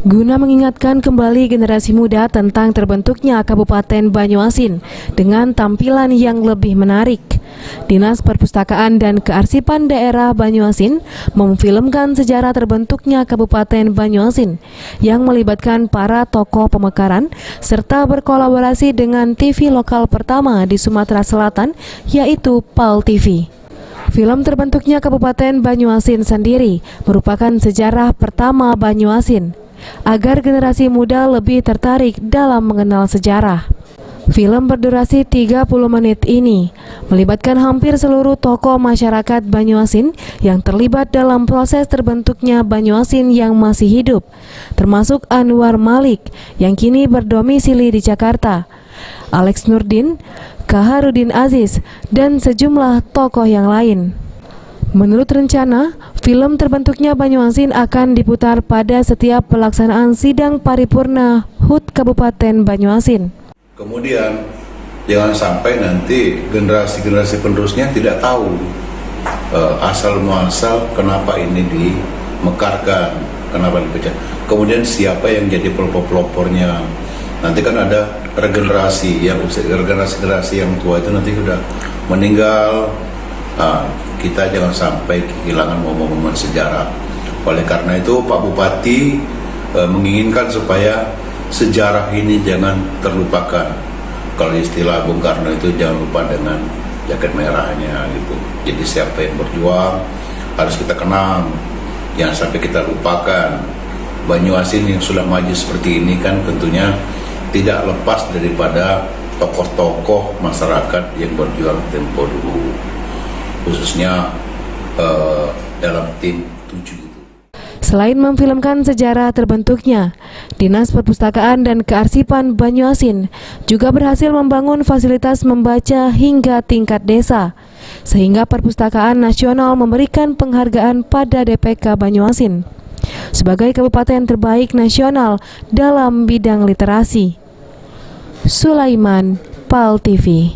Guna mengingatkan kembali generasi muda tentang terbentuknya Kabupaten Banyuasin dengan tampilan yang lebih menarik, Dinas Perpustakaan dan Kearsipan Daerah Banyuasin memfilmkan sejarah terbentuknya Kabupaten Banyuasin yang melibatkan para tokoh pemekaran serta berkolaborasi dengan TV lokal pertama di Sumatera Selatan, yaitu PAL TV. Film terbentuknya Kabupaten Banyuasin sendiri merupakan sejarah pertama Banyuasin agar generasi muda lebih tertarik dalam mengenal sejarah. Film berdurasi 30 menit ini melibatkan hampir seluruh tokoh masyarakat Banyuasin yang terlibat dalam proses terbentuknya Banyuasin yang masih hidup, termasuk Anwar Malik yang kini berdomisili di Jakarta, Alex Nurdin, Kaharudin Aziz, dan sejumlah tokoh yang lain. Menurut rencana, film terbentuknya Banyuasin akan diputar pada setiap pelaksanaan sidang paripurna HUT Kabupaten Banyuasin. Kemudian, jangan sampai nanti generasi-generasi penerusnya tidak tahu asal-muasal kenapa ini dimekarkan, kenapa dipecah. Kemudian siapa yang jadi pelopor-pelopornya. Nanti kan ada regenerasi yang generasi yang tua itu nanti sudah meninggal. Kita jangan sampai kehilangan momen-momen sejarah. Oleh karena itu Pak Bupati menginginkan supaya sejarah ini jangan terlupakan. Kalau istilah Bung Karno itu jangan lupa dengan jaket merahnya gitu. Jadi siapa yang berjuang harus kita kenang, jangan sampai kita lupakan. Banyuasin yang sudah maju seperti ini kan tentunya tidak lepas daripada tokoh-tokoh masyarakat yang berjuang tempo dulu, khususnya dalam tim 7 itu. Selain memfilmkan sejarah terbentuknya, Dinas Perpustakaan dan Kearsipan Banyuasin juga berhasil membangun fasilitas membaca hingga tingkat desa, sehingga Perpustakaan Nasional memberikan penghargaan pada DPK Banyuasin sebagai kabupaten terbaik nasional dalam bidang literasi. Sulaiman, PAL TV.